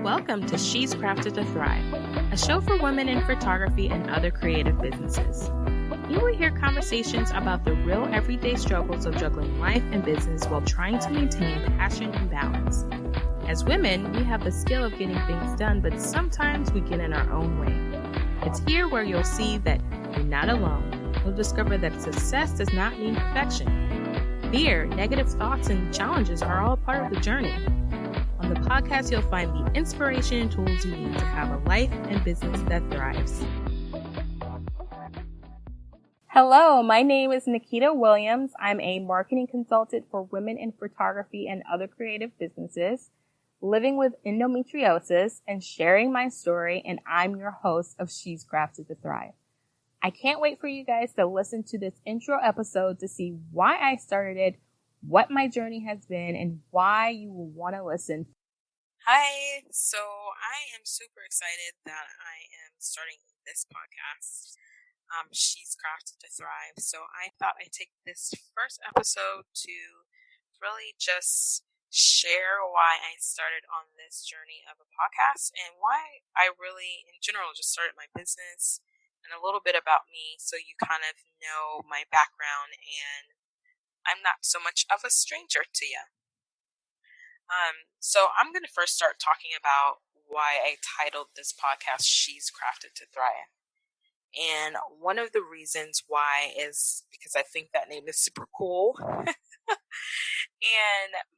Welcome to She's Crafted to Thrive, a show for women in photography and other creative businesses. You will hear conversations about the real everyday struggles of juggling life and business while trying to maintain passion and balance. As women, we have the skill of getting things done, but sometimes we get in our own way. It's here where you'll see that you're not alone. You'll discover that success does not mean perfection. Fear, negative thoughts, and challenges are all part of the journey. On the podcast, you'll find the inspiration and tools you need to have a life and business that thrives. Hello, my name is Nikita Williams. I'm a marketing consultant for women in photography and other creative businesses, living with endometriosis and sharing my story, and I'm your host of She's Crafted to Thrive. I can't wait for you guys to listen to this intro episode to see why I started it, what my journey has been, and why you will want to listen. Hi, so I am super excited that I am starting this podcast, She's Crafted to Thrive. So I thought I'd take this first episode to really just share why I started on this journey of a podcast and why I really, in general, just started my business and a little bit about me so you kind of know my background and I'm not so much of a stranger to you. So I'm going to first start talking about why I titled this podcast She's Crafted to Thrive. And one of the reasons why is because I think that name is super cool. And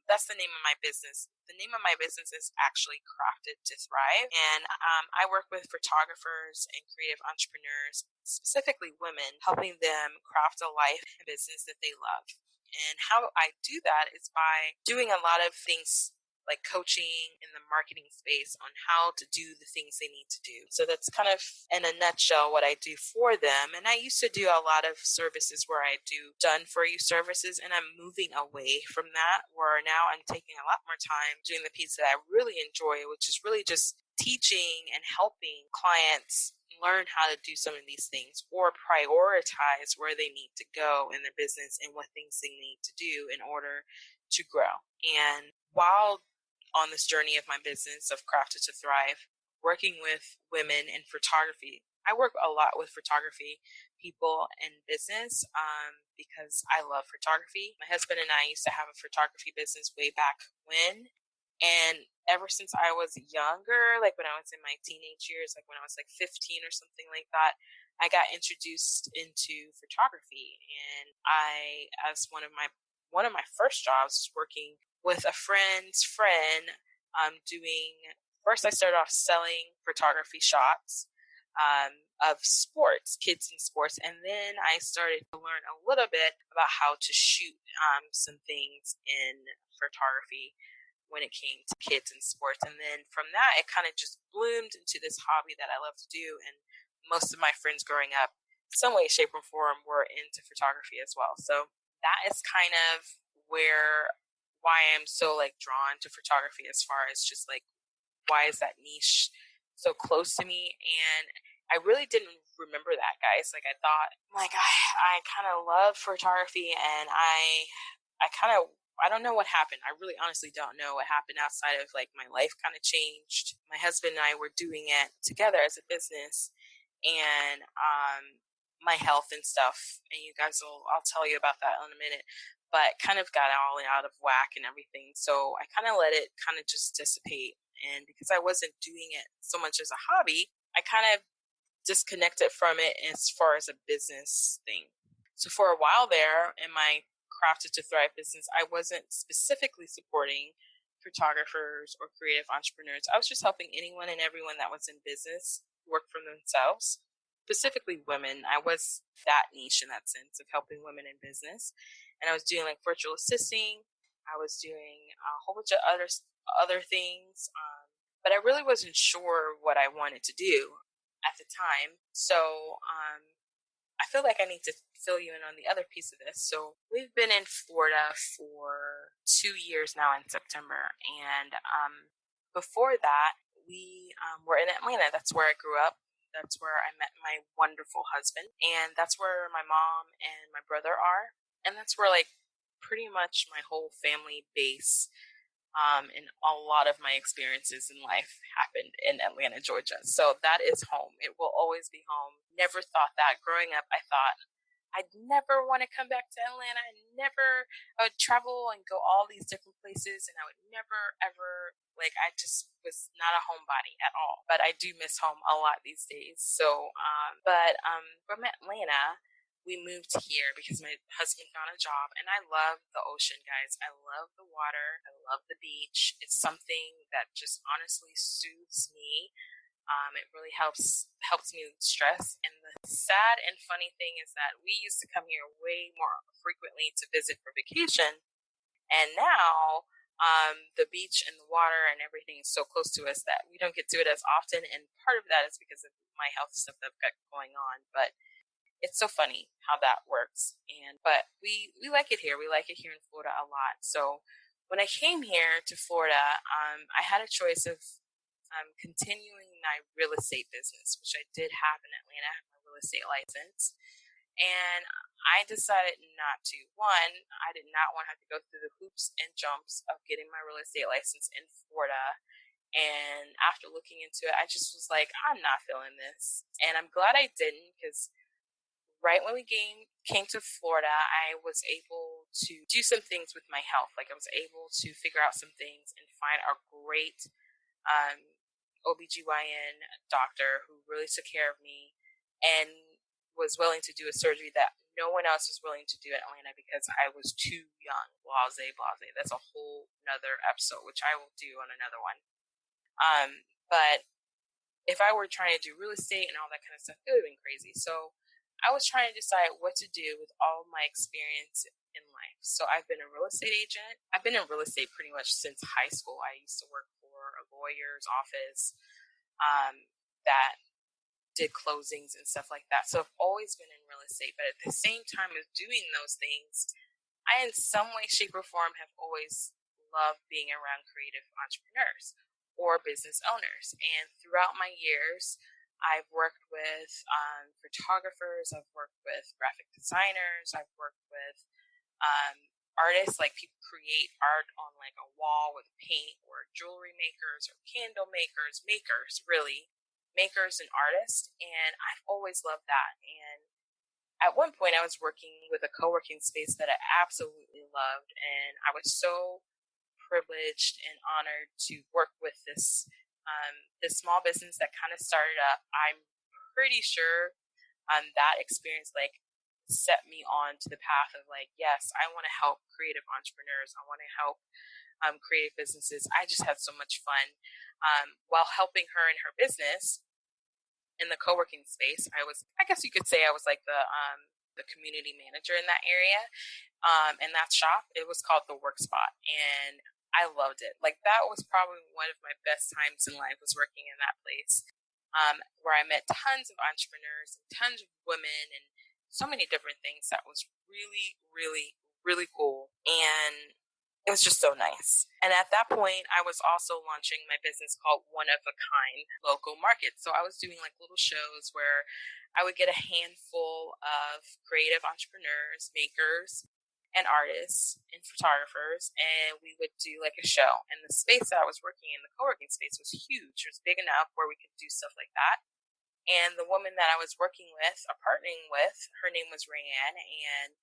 that's the name of my business. The name of my business is actually Crafted to Thrive. And I work with photographers and creative entrepreneurs, specifically women, helping them craft a life and business that they love. And how I do that is by doing a lot of things like coaching in the marketing space on how to do the things they need to do. So that's kind of in a nutshell what I do for them. And I used to do a lot of services where I do done for you services, and I'm moving away from that, where now I'm taking a lot more time doing the piece that I really enjoy, which is really just teaching and helping clients learn how to do some of these things or prioritize where they need to go in their business and what things they need to do in order to grow. And while on this journey of my business of Crafted to Thrive, working with women in photography, I work a lot with photography people in business because I love photography. My husband and I used to have a photography business way back when. And ever since I was younger, like when I was in my teenage years, like when I was like 15 or something like that, I got introduced into photography. And as one of my first jobs was working with a friend's friend, first I started off selling photography shots of sports, kids in sports. And then I started to learn a little bit about how to shoot some things in photography when it came to kids and sports. And then from that, it kind of just bloomed into this hobby that I love to do. And most of my friends growing up, some way, shape, or form, were into photography as well. So that is kind of why I'm so like drawn to photography, as far as just like, why is that niche so close to me? And I really didn't remember that, guys. Like I thought, like I kind of love photography, and I don't know what happened. I really honestly don't know what happened outside of like my life kind of changed. My husband and I were doing it together as a business, and my health and stuff. And I'll tell you about that in a minute, but kind of got all out of whack and everything. So I kind of let it kind of just dissipate. And because I wasn't doing it so much as a hobby, I kind of disconnected from it as far as a business thing. So for a while there in my Crafted to Thrive business, I wasn't specifically supporting photographers or creative entrepreneurs. I was just helping anyone and everyone that was in business work for themselves, specifically women. I was that niche in that sense of helping women in business. And I was doing like virtual assisting. I was doing a whole bunch of other things. But I really wasn't sure what I wanted to do at the time. So I feel like I need to fill you in on the other piece of this. So we've been in Florida for 2 years now in September. And before that, we were in Atlanta. That's where I grew up. That's where I met my wonderful husband. And that's where my mom and my brother are. And that's where like pretty much my whole family base And a lot of my experiences in life happened in Atlanta, Georgia. So that is home. It will always be home. Never thought that. Growing up, I thought I'd never want to come back to Atlanta. I would travel and go all these different places, and I would never, ever, I just was not a homebody at all. But I do miss home a lot these days. So, from Atlanta, we moved here because my husband found a job, and I love the ocean, guys. I love the water. I love the beach. It's something that just honestly soothes me. It really helps me with stress. And the sad and funny thing is that we used to come here way more frequently to visit for vacation, and now the beach and the water and everything is so close to us that we don't get to it as often. And part of that is because of my health stuff that I've got going on, but it's so funny how that works. But we like it here. We like it here in Florida a lot. So when I came here to Florida, I had a choice of continuing my real estate business, which I did have in Atlanta. I have my real estate license. And I decided not to. One, I did not want to have to go through the hoops and jumps of getting my real estate license in Florida. And after looking into it, I just was like, I'm not feeling this. And I'm glad I didn't, because right when we came to Florida, I was able to do some things with my health. I was able to figure out some things and find a great OBGYN doctor who really took care of me and was willing to do a surgery that no one else was willing to do in Atlanta because I was too young. Blase. That's a whole nother episode, which I will do on another one. But if I were trying to do real estate and all that kind of stuff, it would have been crazy. So I was trying to decide what to do with all my experience in life. So I've been a real estate agent. I've been in real estate pretty much since high school. I used to work for a lawyer's office that did closings and stuff like that. So I've always been in real estate. But at the same time as doing those things, I, in some way, shape, or form, have always loved being around creative entrepreneurs or business owners. And throughout my years, I've worked with photographers, I've worked with graphic designers, I've worked with artists, like people create art on a wall with paint, or jewelry makers or candle makers, makers and artists. And I've always loved that. And at one point I was working with a co-working space that I absolutely loved. And I was so privileged and honored to work with this small business that kind of started up. I'm pretty sure that experience set me on to the path of yes, I want to help creative entrepreneurs. I want to help creative businesses. I just had so much fun while helping her in her business in the co-working space. I guess you could say I was the community manager in that area. In that shop, it was called The Work Spot, and I loved it. That was probably one of my best times in life, was working in that place, where I met tons of entrepreneurs and tons of women and so many different things. That was really, really, really cool. And it was just so nice. And at that point, I was also launching my business called One of a Kind Local Market. So I was doing little shows where I would get a handful of creative entrepreneurs, makers, and artists and photographers, and we would do a show. And the space that I was working in, the co-working space, was huge. It was big enough where we could do stuff like that. And the woman that I was working with, or partnering with, her name was Rayanne, and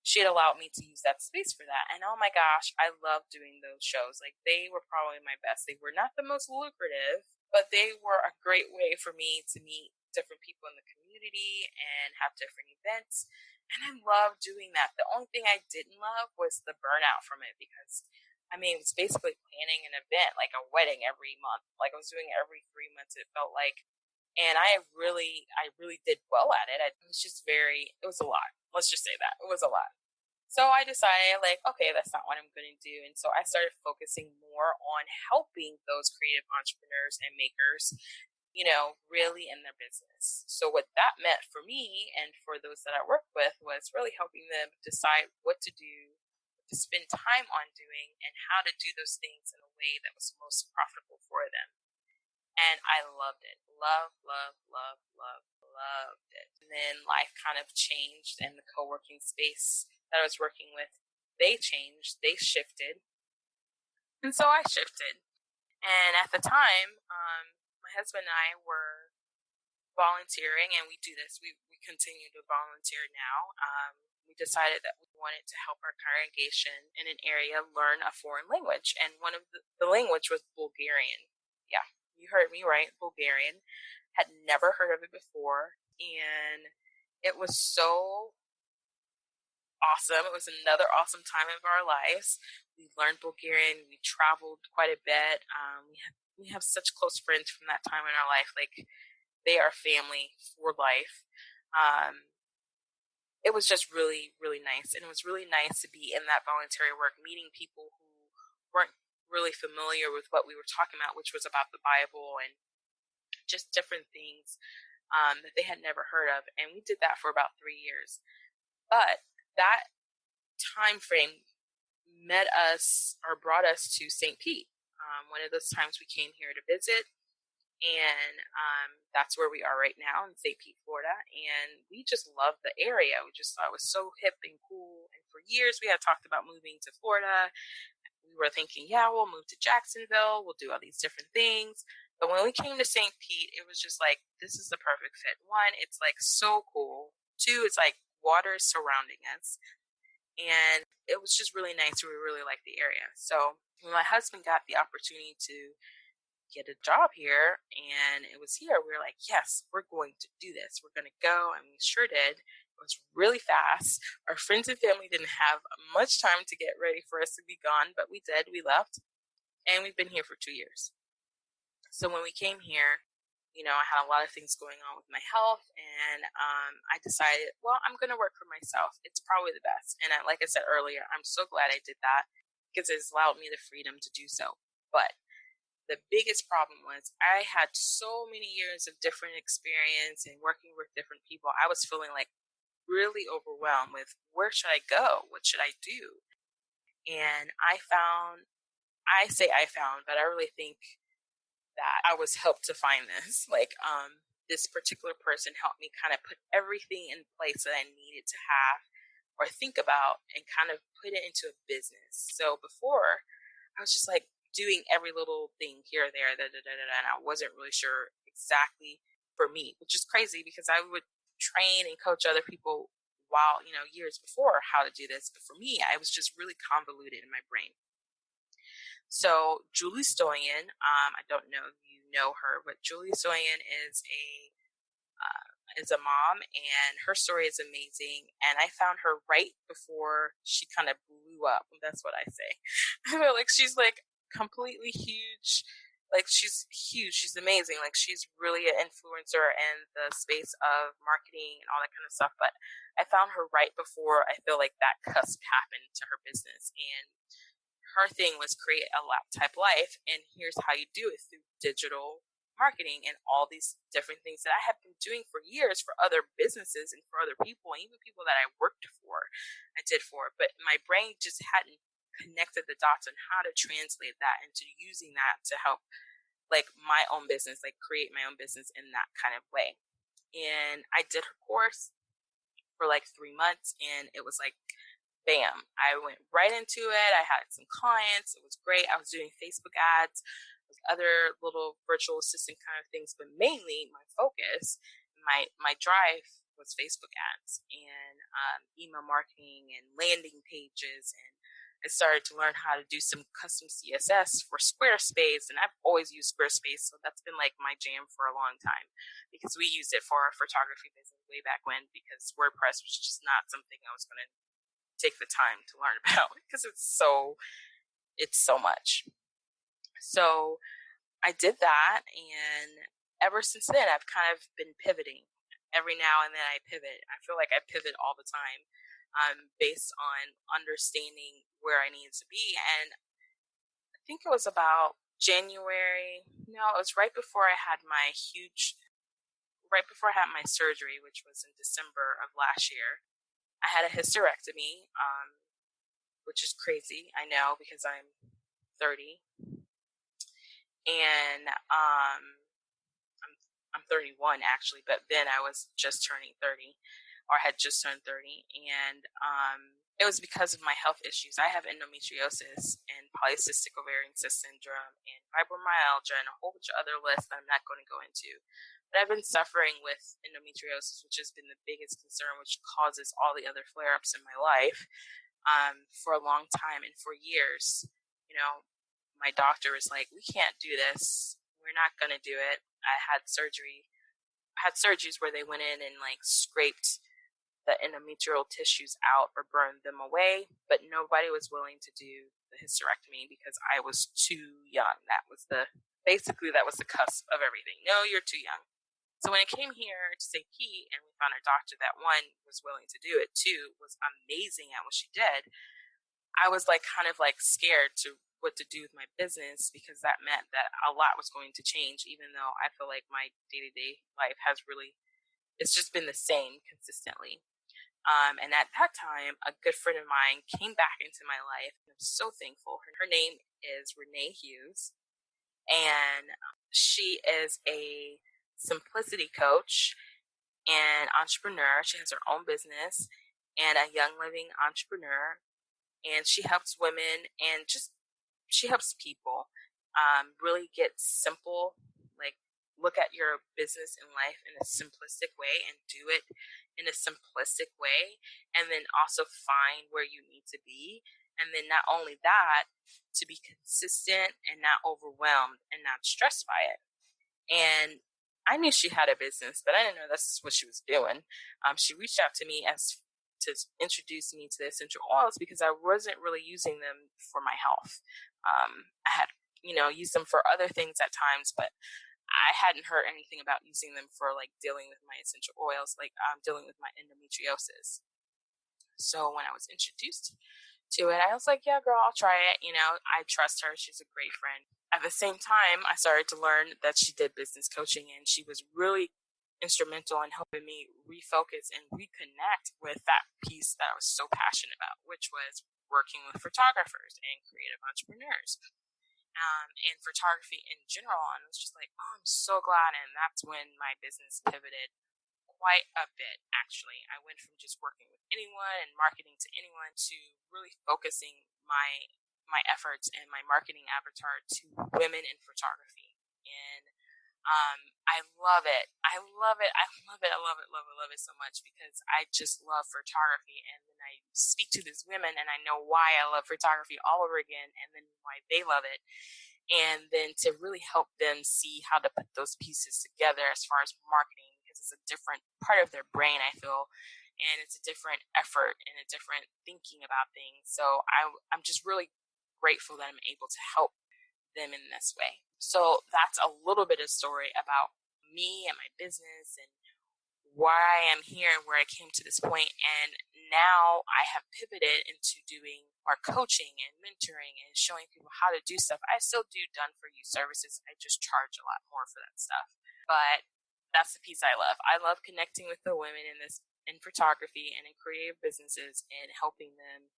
she had allowed me to use that space for that. And oh my gosh, I loved doing those shows. They were probably my best. They were not the most lucrative, but they were a great way for me to meet different people in the community and have different events. And I loved doing that. The only thing I didn't love was the burnout from it, because it was basically planning an event, like a wedding, every month. I was doing it every 3 months, it felt like. And I really did well at it. It was a lot. Let's just say that. It was a lot. So I decided, okay, that's not what I'm going to do. And so I started focusing more on helping those creative entrepreneurs and makers, really in their business. So what that meant for me and for those that I worked with was really helping them decide what to do, to spend time on doing, and how to do those things in a way that was most profitable for them. And I loved it. Loved it. And then life kind of changed, and the co-working space that I was working with, they changed, they shifted. And so I shifted. And at the time, my husband and I were volunteering, and we do this. We continue to volunteer now. We decided that we wanted to help our congregation in an area learn a foreign language. And one of the language was Bulgarian. Yeah, you heard me right, Bulgarian. Had never heard of it before. And it was so awesome. It was another awesome time of our lives. We learned Bulgarian. We traveled quite a bit. We have such close friends from that time in our life. Like, they are family for life. It was just really, really nice. And it was really nice to be in that voluntary work, meeting people who weren't really familiar with what we were talking about, which was about the Bible and just different things that they had never heard of. And we did that for about 3 years. But that time frame met us or brought us to St. Pete. One of those times we came here to visit, and that's where we are right now in St. Pete, Florida. And we just loved the area. We just thought it was so hip and cool. And for years we had talked about moving to Florida. We were thinking, yeah, we'll move to Jacksonville. We'll do all these different things. But when we came to St. Pete, it was just like, this is the perfect fit. One, it's like so cool. Two, it's like water is surrounding us. And it was just really nice. We really liked the area. So when my husband got the opportunity to get a job here and it was here, we were like, yes, we're going to do this. We're going to go. And we sure did. It was really fast. Our friends and family didn't have much time to get ready for us to be gone, but we did. We left. And we've been here for 2 years. So when we came here, I had a lot of things going on with my health, and I decided, well, I'm going to work for myself. It's probably the best. And like I said earlier, I'm so glad I did that because it's allowed me the freedom to do so. But the biggest problem was I had so many years of different experience and working with different people. I was feeling like really overwhelmed with where should I go? What should I do? And I found, but I really think that I was helped to find this. Like, this particular person helped me kind of put everything in place that I needed to have or think about and kind of put it into a business. So before, I was just like doing every little thing here or there, and I wasn't really sure exactly for me, which is crazy because I would train and coach other people while, years before how to do this. But for me, I was just really convoluted in my brain. So Julie Stoyan, I don't know if you know her, but Julie Stoyan is a mom, and her story is amazing. And I found her right before she kind of blew up. That's what I say. I feel like she's like completely huge. Like, she's huge. She's amazing. Like, she's really an influencer in the space of marketing and all that kind of stuff. But I found her right before I feel like that cusp happened to her business. And her thing was create a lap-type life, and here's how you do it through digital marketing and all these different things that I have been doing for years for other businesses and for other people, and even people that I worked for, I did for. But my brain just hadn't connected the dots on how to translate that into using that to help, like, my own business, like create my own business in that kind of way. And I did her course for like 3 months, and it was like, bam, I went right into it. I had some clients. It was great. I was doing Facebook ads, other little virtual assistant kind of things, but mainly my focus, my drive was Facebook ads and email marketing and landing pages. And I started to learn how to do some custom CSS for Squarespace. And I've always used Squarespace, so that's been like my jam for a long time because we used it for our photography business way back when, because WordPress was just not something I was going to take the time to learn about because it's so much. So I did that, and ever since then I've kind of been pivoting. Every now and then I pivot. I feel like I pivot all the time, based on understanding where I needed to be. And I think it was about January. No, it was right before I had my surgery, which was in December of last year. I had a hysterectomy, which is crazy, I know, because I'm 30. And I'm 31 actually, but then I was just turning 30, or had just turned 30. And it was because of my health issues. I have endometriosis and polycystic ovarian cyst syndrome and fibromyalgia and a whole bunch of other lists that I'm not going to go into. But I've been suffering with endometriosis, which has been the biggest concern, which causes all the other flare-ups in my life, for a long time. And for years, you know, my doctor was like, we can't do this. We're not going to do it. I had surgeries where they went in and like scraped the endometrial tissues out or burned them away, but nobody was willing to do the hysterectomy because I was too young. That was the cusp of everything. No, you're too young. So when I came here to St. Pete and we found a doctor that one was willing to do it, two was amazing at what she did, I was like kind of like scared to what to do with my business, because that meant that a lot was going to change, even though I feel like my day-to-day life has really, it's just been the same consistently. And at that time, a good friend of mine came back into my life. I'm so thankful. Her name is Renee Hughes, and she is a simplicity coach and entrepreneur. She has her own business and a young living entrepreneur, and she helps women and she helps people really get simple, like look at your business and life in a simplistic way and do it in a simplistic way, and then also find where you need to be. And then not only that, to be consistent and not overwhelmed and not stressed by it. And I knew she had a business, but I didn't know this is what she was doing. She reached out to me to introduce me to the essential oils because I wasn't really using them for my health. I had, used them for other things at times, but I hadn't heard anything about using them for like dealing with my essential oils, like dealing with my endometriosis. So when I was introduced to it, I was like, yeah, girl, I'll try it. I trust her. She's a great friend. At the same time, I started to learn that she did business coaching, and she was really instrumental in helping me refocus and reconnect with that piece that I was so passionate about, which was working with photographers and creative entrepreneurs. And photography in general. And I was just like, oh, I'm so glad. And that's when my business pivoted quite a bit, actually. I went from just working with anyone and marketing to anyone to really focusing my efforts and my marketing avatar to women in photography. And I love it. I love it. I love it. I love it. Love it. Love it so much because I just love photography. And then I speak to these women and I know why I love photography all over again, and then why they love it. And then to really help them see how to put those pieces together as far as marketing, because it's a different part of their brain, I feel, and it's a different effort and a different thinking about things. So I'm just really grateful that I'm able to help them in this way. So that's a little bit of story about me and my business and why I am here and where I came to this point. And now I have pivoted into doing more coaching and mentoring and showing people how to do stuff. I still do done for you services. I just charge a lot more for that stuff. But that's the piece I love. I love connecting with the women in photography and in creative businesses and helping them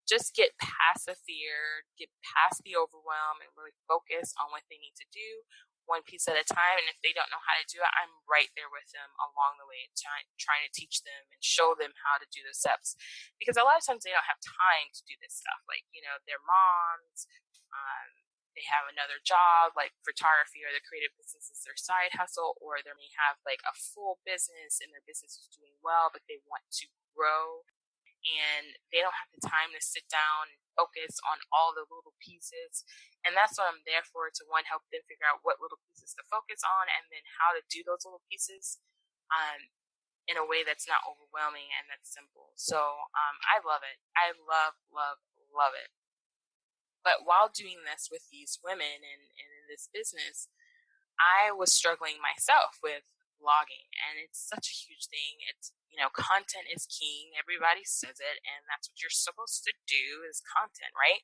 just get past the fear, get past the overwhelm, and really focus on what they need to do one piece at a time. And if they don't know how to do it, I'm right there with them along the way, trying to teach them and show them how to do the steps. Because a lot of times they don't have time to do this stuff. Like, they're moms, they have another job, like photography or the creative business is their side hustle, or they may have like a full business and their business is doing well, but they want to grow. And they don't have the time to sit down and focus on all the little pieces. And that's what I'm there for, to one, help them figure out what little pieces to focus on and then how to do those little pieces in a way that's not overwhelming and that's simple. So I love it. I love, love, love it. But while doing this with these women and in this business, I was struggling myself with blogging, and it's such a huge thing. It's, content is king. Everybody says it, and that's what you're supposed to do is content, right?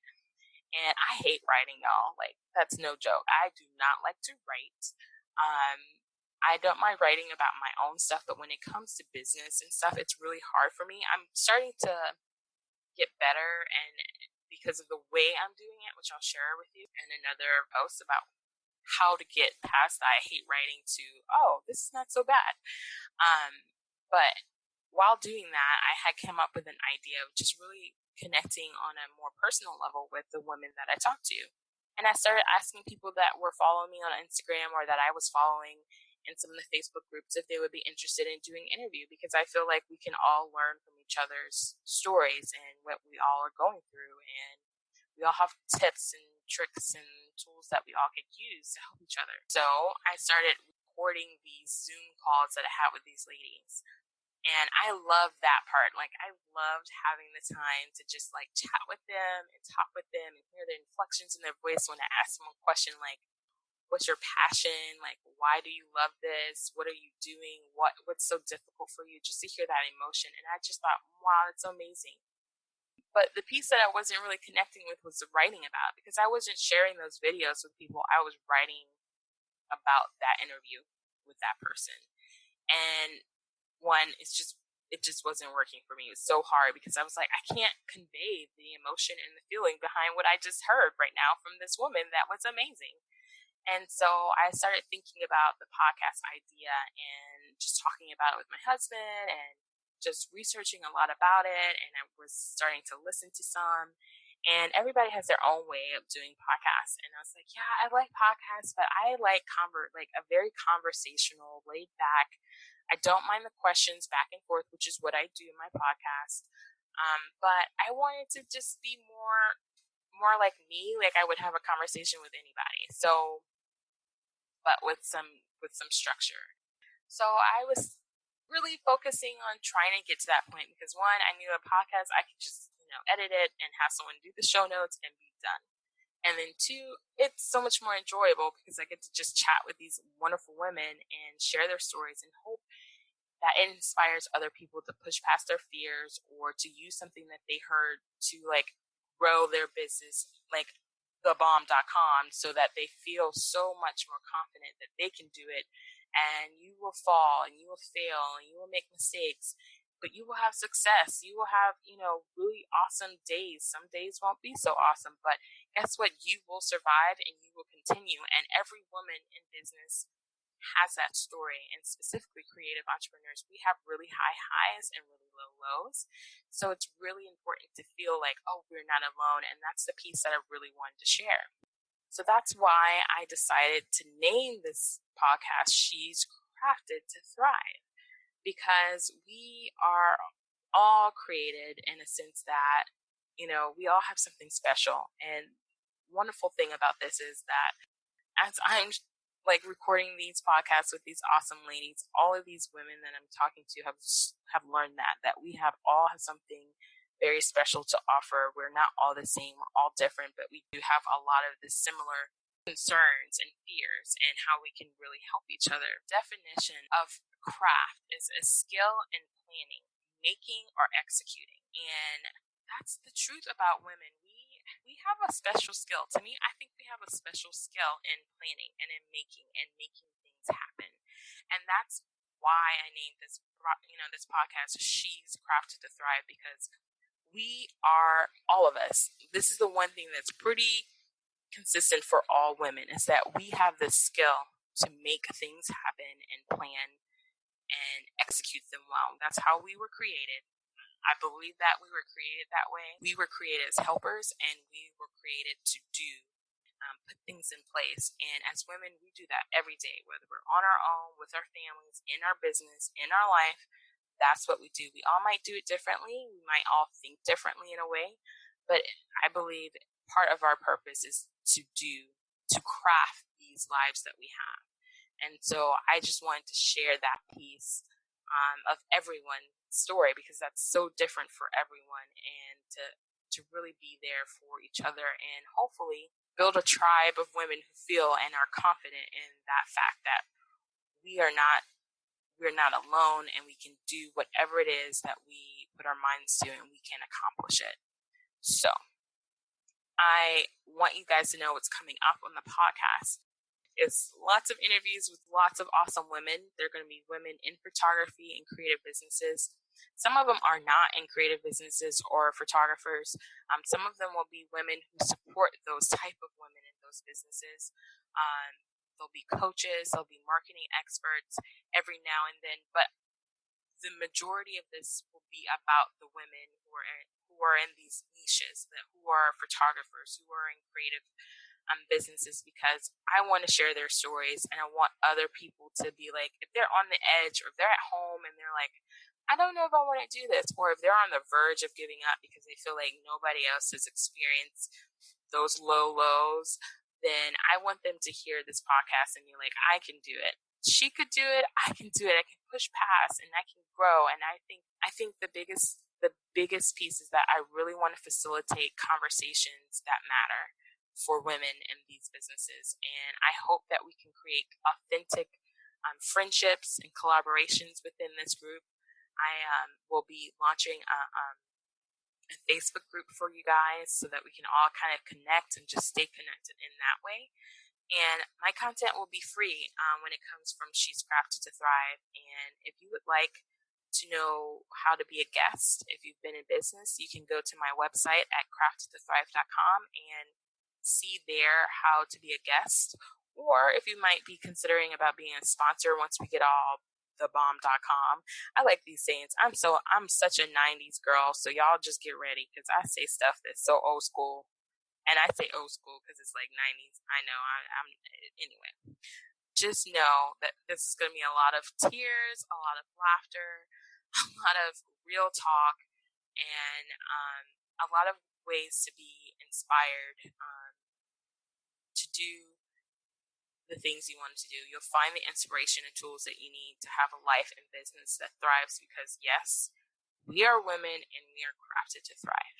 And I hate writing, y'all. Like, that's no joke. I do not like to write. I don't mind writing about my own stuff, but when it comes to business and stuff, it's really hard for me. I'm starting to get better, and because of the way I'm doing it, which I'll share with you in another post about how to get past that I hate writing to, oh, this is not so bad. But while doing that, I had come up with an idea of just really connecting on a more personal level with the women that I talk to. And I started asking people that were following me on Instagram or that I was following in some of the Facebook groups if they would be interested in doing an interview, because I feel like we can all learn from each other's stories and what we all are going through. And we all have tips and tricks and tools that we all could use to help each other. So I started recording these Zoom calls that I had with these ladies. And I love that part. Like, I loved having the time to just like chat with them and talk with them and hear the inflections in their voice when I ask them a question like, what's your passion? Like, why do you love this? What are you doing? What's so difficult for you? Just to hear that emotion. And I just thought, wow, it's amazing. But the piece that I wasn't really connecting with was the writing about, because I wasn't sharing those videos with people. I was writing about that interview with that person. And it just wasn't working for me. It was so hard because I was like, I can't convey the emotion and the feeling behind what I just heard right now from this woman that was amazing. And so I started thinking about the podcast idea and just talking about it with my husband and just researching a lot about it. And I was starting to listen to some, and everybody has their own way of doing podcasts. And I was like, yeah, I like podcasts, but I like a very conversational, laid back. I don't mind the questions back and forth, which is what I do in my podcast. But I wanted to just be more like me, like I would have a conversation with anybody. So, but with some structure. So I was really focusing on trying to get to that point because, one, I knew a podcast, I could just, edit it and have someone do the show notes and be done. And then two, it's so much more enjoyable because I get to just chat with these wonderful women and share their stories and hope that it inspires other people to push past their fears or to use something that they heard to like grow their business, like thebomb.com, so that they feel so much more confident that they can do it. And you will fall and you will fail and you will make mistakes, but you will have success. You will have, really awesome days. Some days won't be so awesome, but guess what? You will survive and you will continue. And every woman in business has that story, and specifically creative entrepreneurs, we have really high highs and really low lows. So it's really important to feel like, oh, we're not alone. And that's the piece that I really wanted to share. So that's why I decided to name this podcast She's Crafted to Thrive, because we are all created in a sense that, we all have something special. And wonderful thing about this is that as I'm like recording these podcasts with these awesome ladies, all of these women that I'm talking to have learned that we all have something very special to offer. We're not all the same, we're all different, but we do have a lot of the similar concerns and fears and how we can really help each other. Definition of craft is a skill in planning, making, or executing. And that's the truth about women. We have a special skill. To me, I think we have a special skill in planning and in making things happen. And that's why I named this podcast She's Crafted to Thrive, because we are, all of us, this is the one thing that's pretty consistent for all women, is that we have the skill to make things happen and plan and execute them well. That's how we were created. I believe that we were created that way. We were created as helpers, and we were created to put things in place. And as women, we do that every day, whether we're on our own, with our families, in our business, in our life. That's what we do. We all might do it differently. We might all think differently in a way, but I believe part of our purpose is to craft these lives that we have. And so I just wanted to share that piece of everyone's story, because that's so different for everyone, and to really be there for each other and hopefully build a tribe of women who feel and are confident in that fact that we're not alone, and we can do whatever it is that we put our minds to, and we can accomplish it. So I want you guys to know what's coming up on the podcast. It's lots of interviews with lots of awesome women. They're going to be women in photography and creative businesses. Some of them are not in creative businesses or photographers. Some of them will be women who support those type of women in those businesses. There'll be coaches, there'll be marketing experts every now and then, but the majority of this will be about the women who are in these niches, who are photographers, who are in creative businesses, because I want to share their stories, and I want other people to be like, if they're on the edge, or if they're at home and they're like, I don't know if I want to do this, or if they're on the verge of giving up because they feel like nobody else has experienced those low lows, then I want them to hear this podcast and be like, I can do it. She could do it. I can do it. I can push past and I can grow. And I think the biggest piece is that I really want to facilitate conversations that matter for women in these businesses. And I hope that we can create authentic friendships and collaborations within this group. I will be launching a Facebook group for you guys so that we can all kind of connect and just stay connected in that way. And my content will be free when it comes from She's Crafted to Thrive. And if you would like to know how to be a guest, if you've been in business, you can go to my website at craftedtothrive.com and see there how to be a guest. Or if you might be considering about being a sponsor once we get all thebomb.com. I like these sayings. I'm such a 90s girl, so y'all just get ready because I say stuff that's so old school. And I say old school because it's like 90s. I know. Anyway. Just know that this is going to be a lot of tears, a lot of laughter, a lot of real talk, and a lot of ways to be inspired to do the things you want to do. You'll find the inspiration and tools that you need to have a life and business that thrives, because yes, we are women and we are crafted to thrive.